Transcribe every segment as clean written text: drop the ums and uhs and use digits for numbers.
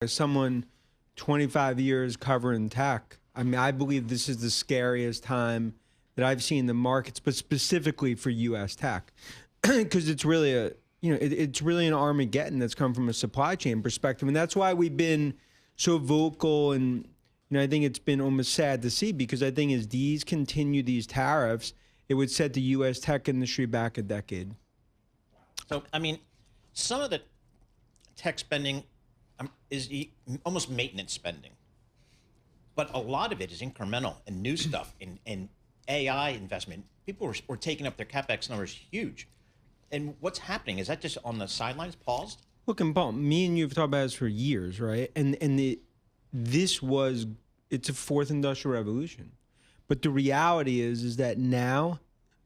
As someone 25 years covering tech, I mean, I believe this is the scariest time that I've seen the markets, but specifically for U.S. tech, because it's really a, it's really an Armageddon that's come from a supply chain perspective. And that's why we've been so vocal. And, I think it's been almost sad to see, because I think as these continue, these tariffs, it would set the U.S. tech industry back a decade. So, I mean, some of the tech spending is almost maintenance spending, but a lot of it is incremental and new stuff and AI investment. People were taking up their CapEx numbers huge. And what's happening? Is that just on the sidelines, paused? Look, and Paul, me and you have talked about this for years, right? It's a fourth industrial revolution. But the reality is that now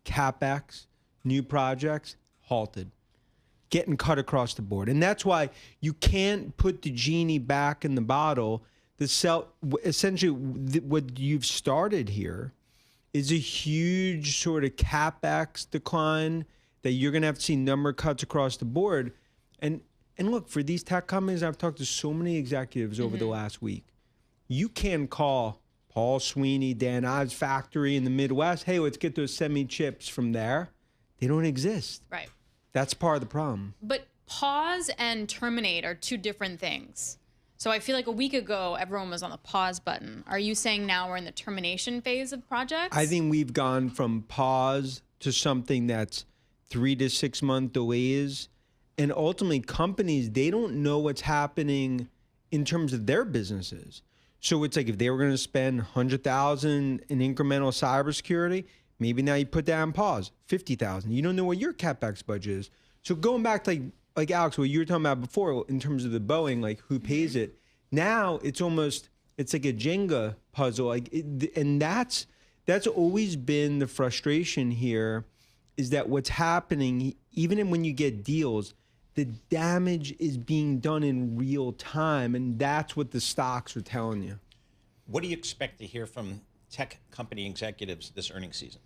CapEx, new projects, halted, getting cut across the board. And that's why you can't put the genie back in the bottle. Essentially, what you've started here is a huge sort of CapEx decline that you're going to have to see number cuts across the board. And look, for these tech companies, I've talked to so many executives over the last week. You can call Paul Sweeney, Dan Ives factory in the Midwest. Hey, let's get those semi chips from there. They don't exist. Right. That's part of the problem. But pause and terminate are two different things. So I feel like a week ago, everyone was on the pause button. Are you saying now we're in the termination phase of projects? I think we've gone from pause to something that's 3 to 6 month delays. And ultimately, companies, they don't know what's happening in terms of their businesses. So it's like if they were going to spend $100,000 in incremental cybersecurity, maybe now you put that on pause, $50,000. You don't know what your CapEx budget is. So going back to like Alex, what you were talking about before in terms of the Boeing, like who pays it. Now it's like a Jenga puzzle. And that's always been the frustration here, is that what's happening, even when you get deals, the damage is being done in real time. And that's what the stocks are telling you. What do you expect to hear from tech company executives this earnings season?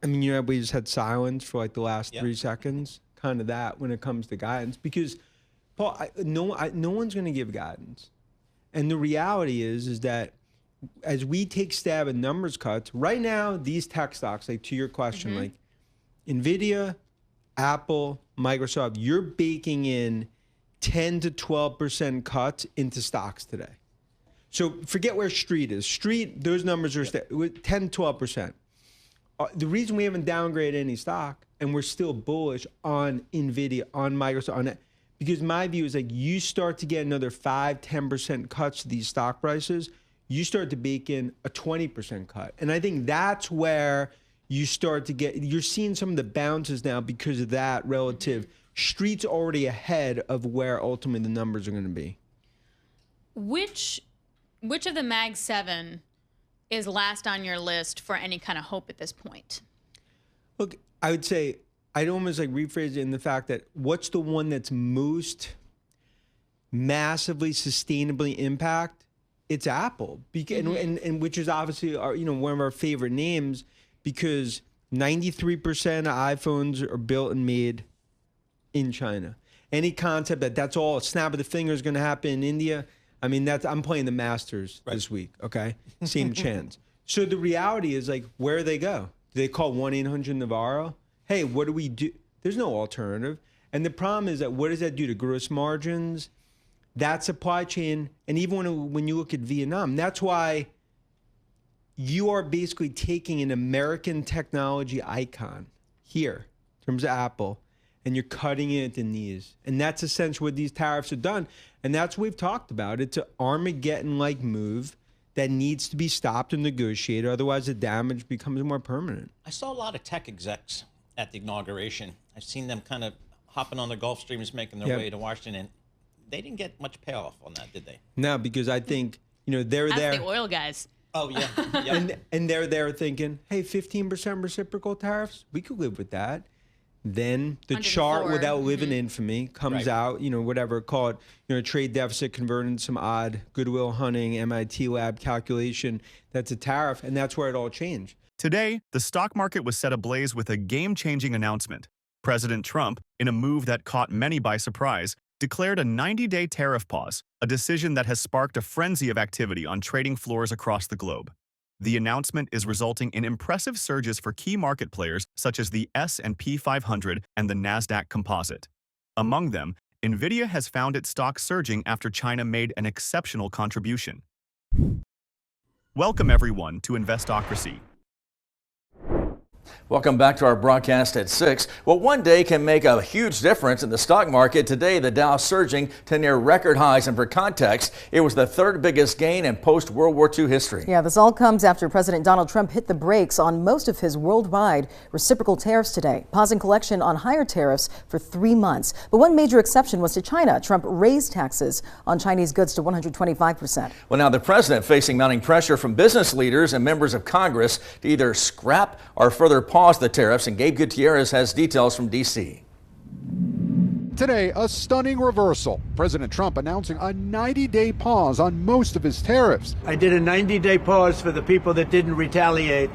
I mean, we just had silence for like the last 3 seconds, kind of that when it comes to guidance, because Paul, no one's going to give guidance. And the reality is that as we take stab at numbers cuts right now, these tech stocks, like to your question, like Nvidia, Apple, Microsoft, you're baking in 10 to 12% cuts into stocks today. So forget where Street is. Street, those numbers are 10 to 12%. The reason we haven't downgraded any stock and we're still bullish on Nvidia, on Microsoft, on it, because my view is like you start to get another 5, 10% cuts to these stock prices, you start to bake in a 20% cut. And I think that's where you start to get, you're seeing some of the bounces now because of that relative. Street's already ahead of where ultimately the numbers are going to be. Which of the Mag 7 is last on your list for any kind of hope at this point? Look, I would say, I'd almost like rephrase it in the fact that what's the one that's most massively, sustainably impact? It's Apple, and which is obviously our, one of our favorite names, because 93% of iPhones are built and made in China. Any concept that that's all a snap of the finger is going to happen in India, I mean, I'm playing the Masters this week, okay? Same chance. So the reality is, like, where do they go? Do they call 1-800-Navarro? Hey, what do we do? There's no alternative. And the problem is that what does that do to gross margins? That supply chain, and even when you look at Vietnam, that's why you are basically taking an American technology icon here, in terms of Apple, and you're cutting it at the knees. And that's essentially what these tariffs have done. And that's what we've talked about. It's an Armageddon-like move that needs to be stopped and negotiated. Otherwise, the damage becomes more permanent. I saw a lot of tech execs at the inauguration. I've seen them kind of hopping on the Gulfstreams, making their way to Washington. They didn't get much payoff on that, did they? No, because I think, they're there. That's the oil guys. Oh, yeah. And they're there thinking, hey, 15% reciprocal tariffs, we could live with that. Then the chart without living infamy comes out, whatever, call it, trade deficit converted into some odd Goodwill Hunting MIT lab calculation. That's a tariff, and that's where it all changed. Today, the stock market was set ablaze with a game-changing announcement. President Trump, in a move that caught many by surprise, declared a 90-day tariff pause, a decision that has sparked a frenzy of activity on trading floors across the globe. The announcement is resulting in impressive surges for key market players such as the S&P 500 and the Nasdaq Composite. Among them, Nvidia has found its stock surging after China made an exceptional contribution. Welcome everyone to Investocracy. Welcome back to our broadcast at 6. Well, one day can make a huge difference in the stock market. Today, the Dow surging to near record highs. And for context, it was the third biggest gain in post-World War II history. Yeah, this all comes after President Donald Trump hit the brakes on most of his worldwide reciprocal tariffs today, pausing collection on higher tariffs for 3 months. But one major exception was to China. Trump raised taxes on Chinese goods to 125%. Well, now the president facing mounting pressure from business leaders and members of Congress to either scrap or further pause the tariffs, and Gabe Gutierrez has details from D.C. Today, a stunning reversal. President Trump announcing a 90-day pause on most of his tariffs. I did a 90-day pause for the people that didn't retaliate,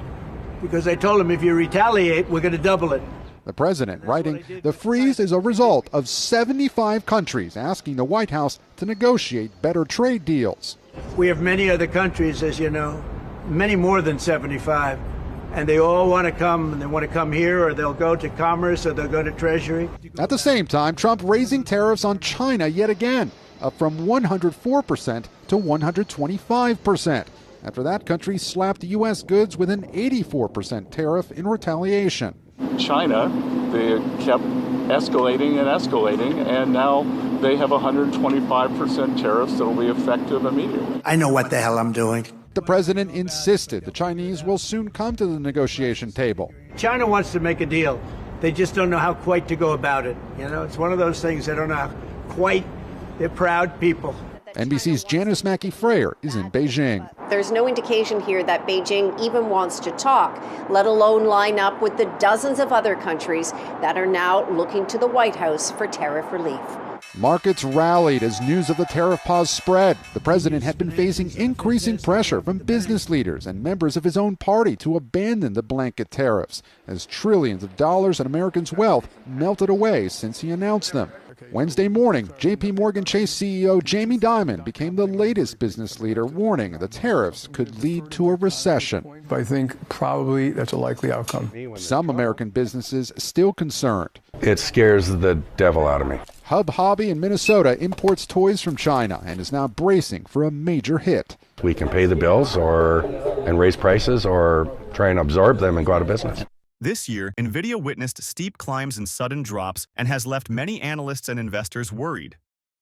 because I told them if you retaliate, we're going to double it. The president writing, the freeze is a result of 75 countries asking the White House to negotiate better trade deals. We have many other countries, as you know, many more than 75. And they all want to come, and they want to come here, or they'll go to Commerce, or they'll go to Treasury. At the same time, Trump raising tariffs on China yet again, up from 104% to 125%, after that country slapped U.S. goods with an 84% tariff in retaliation. China, they kept escalating and escalating, and now they have 125% tariffs that will be effective immediately. I know what the hell I'm doing. The president insisted the Chinese will soon come to the negotiation table. China wants to make a deal. They just don't know how quite to go about it. You know, it's one of those things they don't know how quite. They're proud people. NBC's Janice Mackey-Frayer is in Beijing. There's no indication here that Beijing even wants to talk, let alone line up with the dozens of other countries that are now looking to the White House for tariff relief. Markets rallied as news of the tariff pause spread. The president had been facing increasing pressure from business leaders and members of his own party to abandon the blanket tariffs, as trillions of dollars in Americans' wealth melted away since he announced them. Wednesday morning, J.P. Morgan Chase CEO Jamie Dimon became the latest business leader, warning the tariffs could lead to a recession. I think probably that's a likely outcome. Some American businesses still concerned. It scares the devil out of me. Hub Hobby in Minnesota imports toys from China and is now bracing for a major hit. We can pay the bills and raise prices or try and absorb them and go out of business. This year, Nvidia witnessed steep climbs and sudden drops and has left many analysts and investors worried.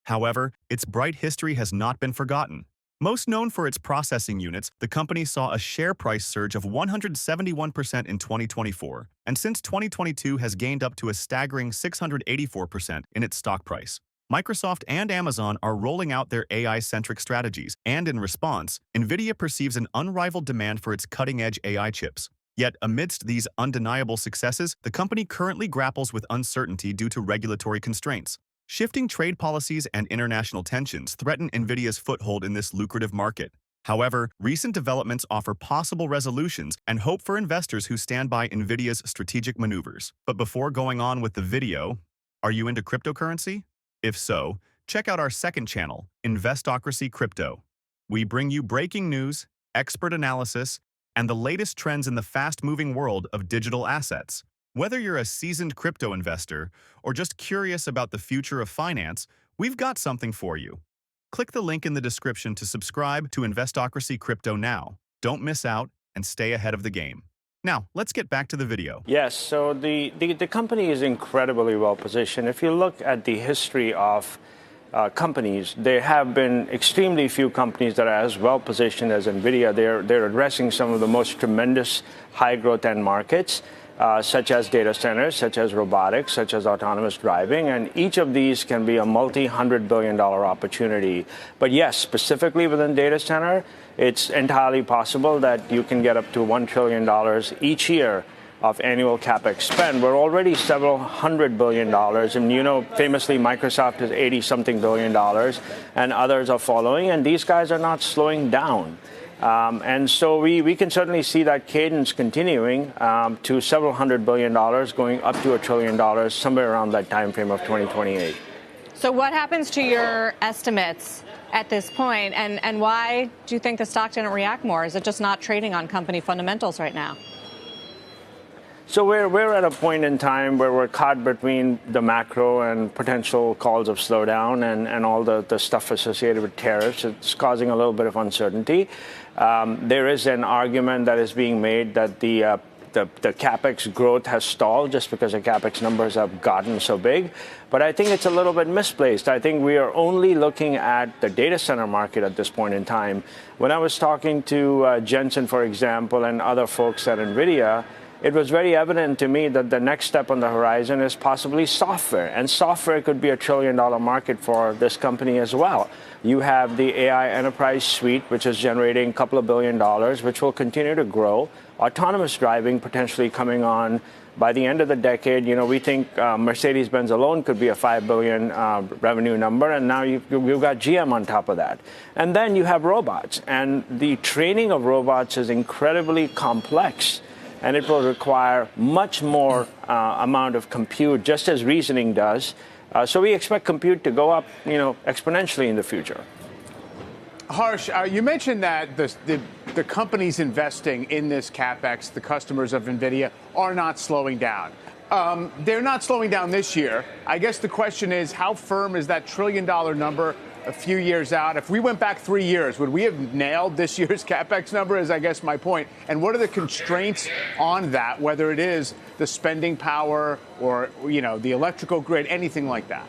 However, its bright history has not been forgotten. Most known for its processing units, the company saw a share price surge of 171% in 2024, and since 2022 has gained up to a staggering 684% in its stock price. Microsoft and Amazon are rolling out their AI-centric strategies, and in response, Nvidia perceives an unrivaled demand for its cutting-edge AI chips. Yet, amidst these undeniable successes, the company currently grapples with uncertainty due to regulatory constraints. Shifting trade policies and international tensions threaten Nvidia's foothold in this lucrative market. However, recent developments offer possible resolutions and hope for investors who stand by Nvidia's strategic maneuvers. But before going on with the video, are you into cryptocurrency? If so, check out our second channel, Investocracy Crypto. We bring you breaking news, expert analysis, and the latest trends in the fast-moving world of digital assets. Whether you're a seasoned crypto investor or just curious about the future of finance, we've got something for you. Click the link in the description to subscribe to Investocracy Crypto now. Don't miss out and stay ahead of the game. Now, let's get back to the video. Yes, so the company is incredibly well positioned. If you look at the history of companies, there have been extremely few companies that are as well positioned as Nvidia. They're addressing some of the most tremendous high growth end markets, such as data centers, such as robotics, such as autonomous driving, and each of these can be a multi-$100 billion opportunity. But yes, specifically within data center, it's entirely possible that you can get up to $1 trillion each year of annual capex spend. We're already several $100 billion, and you know, famously Microsoft is 80-something billion, and others are following, and these guys are not slowing down. And so we can certainly see that cadence continuing to several $100 billion, going up to $1 trillion, somewhere around that time frame of 2028. So what happens to your estimates at this point, and why do you think the stock didn't react more? Is it just not trading on company fundamentals right now? So we're at a point in time where we're caught between the macro and potential calls of slowdown and all the stuff associated with tariffs. It's causing a little bit of uncertainty. There is an argument that is being made that the CapEx growth has stalled just because the CapEx numbers have gotten so big. But I think it's a little bit misplaced. I think we are only looking at the data center market at this point in time. When I was talking to Jensen, for example, and other folks at NVIDIA, it was very evident to me that the next step on the horizon is possibly software. And software could be $1 trillion market for this company as well. You have the AI Enterprise Suite, which is generating a couple of $2 billion, which will continue to grow. Autonomous driving potentially coming on by the end of the decade. You know, we think Mercedes-Benz alone could be a $5 billion revenue number, and now you've got GM on top of that. And then you have robots, and the training of robots is incredibly complex, and it will require much more amount of compute, just as reasoning does. So we expect compute to go up, exponentially in the future. Harsh, you mentioned that the companies investing in this CapEx, the customers of NVIDIA, are not slowing down. They're not slowing down this year. I guess the question is, how firm is that $1 trillion number a few years out? If we went back 3 years, would we have nailed this year's CapEx number, is I guess my point. And what are the constraints on that, whether it is the spending power or, the electrical grid, anything like that?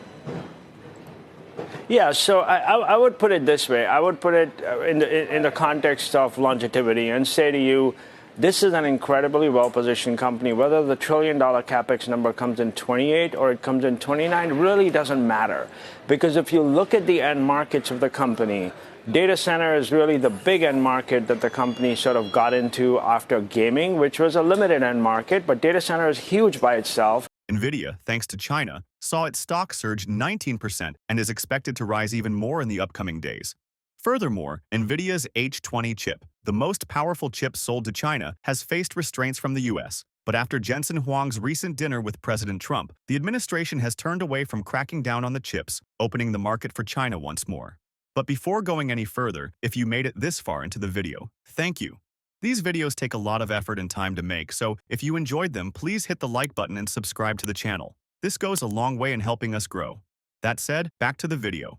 Yeah, so I would put it this way. I would put it in the context of longevity and say to you, this is an incredibly well-positioned company. Whether the $1 trillion CapEx number comes in 28 or it comes in 29 really doesn't matter. Because if you look at the end markets of the company, data center is really the big end market that the company sort of got into after gaming, which was a limited end market, but data center is huge by itself. Nvidia, thanks to China, saw its stock surge 19% and is expected to rise even more in the upcoming days. Furthermore, Nvidia's H20 chip, the most powerful chip sold to China, has faced restraints from the U.S. But after Jensen Huang's recent dinner with President Trump, the administration has turned away from cracking down on the chips, opening the market for China once more. But before going any further, if you made it this far into the video, thank you. These videos take a lot of effort and time to make, so if you enjoyed them, please hit the like button and subscribe to the channel. This goes a long way in helping us grow. That said, back to the video.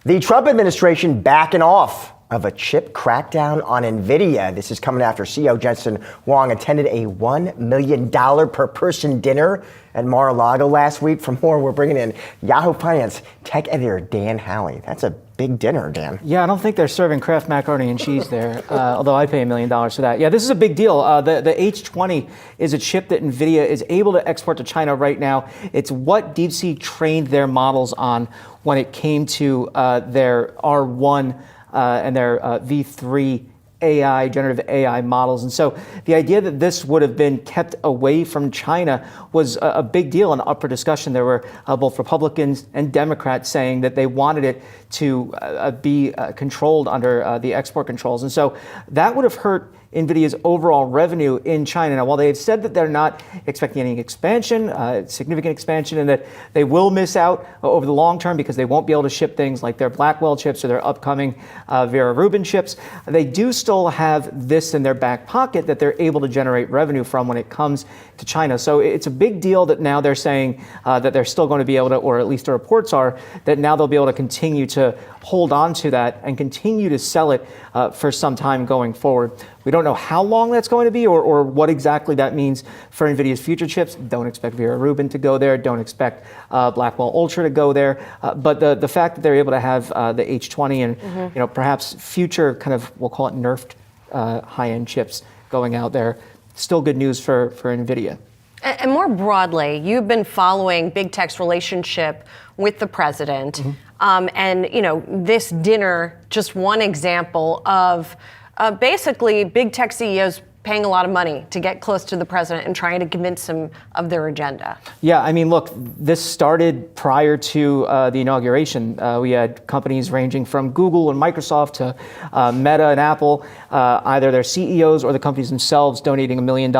The Trump administration backing off of a chip crackdown on Nvidia. This is coming after CEO Jensen Huang attended a $1 million per person dinner at Mar-a-Lago last week. For more, we're bringing in Yahoo Finance tech editor Dan Howley. That's a big dinner, Dan. Yeah, I don't think they're serving Kraft macaroni and cheese there, although I pay $1 million for that. Yeah, this is a big deal. The H20 is a chip that NVIDIA is able to export to China right now. It's what DeepSeek trained their models on when it came to their R1 and their V3 AI, generative AI models. And so the idea that this would have been kept away from China was a big deal and up for discussion. There were both Republicans and Democrats saying that they wanted it to be controlled under the export controls. And so that would have hurt NVIDIA's overall revenue in China. Now, while they've said that they're not expecting any expansion, significant expansion, and that they will miss out over the long term because they won't be able to ship things like their Blackwell chips or their upcoming Vera Rubin chips, they do still have this in their back pocket that they're able to generate revenue from when it comes to China. So it's a big deal that now they're saying that they're still going to be able to, or at least the reports are, that now they'll be able to continue to hold on to that and continue to sell it for some time going forward. We don't know how long that's going to be or what exactly that means for NVIDIA's future chips. Don't expect Vera Rubin to go there. Don't expect Blackwell Ultra to go there. But the fact that they're able to have the H20 and perhaps future kind of, we'll call it nerfed high-end chips going out there, still good news for NVIDIA. And more broadly, you've been following big tech's relationship with the president. And, this dinner, just one example of basically big tech CEOs paying a lot of money to get close to the president and trying to convince him of their agenda. Yeah, I mean, look, this started prior to the inauguration. We had companies ranging from Google and Microsoft to Meta and Apple, either their CEOs or the companies themselves donating $1 million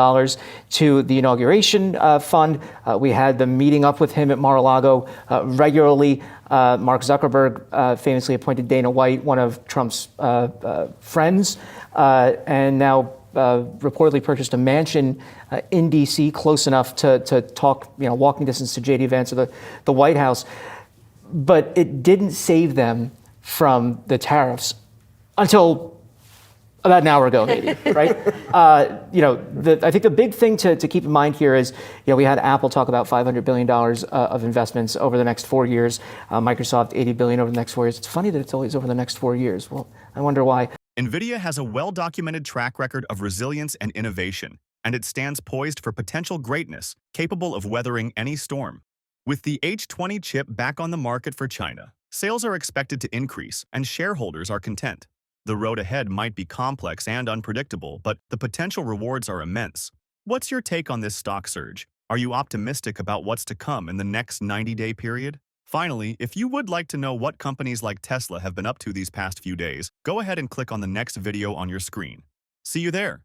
to the inauguration fund. We had them meeting up with him at Mar-a-Lago regularly. Mark Zuckerberg famously appointed Dana White, one of Trump's friends, and now reportedly purchased a mansion in D.C. close enough to talk, walking distance to J.D. Vance or the White House. But it didn't save them from the tariffs until about an hour ago, maybe, right? I think the big thing to keep in mind here is, we had Apple talk about $500 billion of investments over the next 4 years, Microsoft $80 billion over the next 4 years. It's funny that it's always over the next 4 years. Well, I wonder why. NVIDIA has a well-documented track record of resilience and innovation, and it stands poised for potential greatness, capable of weathering any storm. With the H20 chip back on the market for China, sales are expected to increase, and shareholders are content. The road ahead might be complex and unpredictable, but the potential rewards are immense. What's your take on this stock surge? Are you optimistic about what's to come in the next 90-day period? Finally, if you would like to know what companies like Tesla have been up to these past few days, go ahead and click on the next video on your screen. See you there.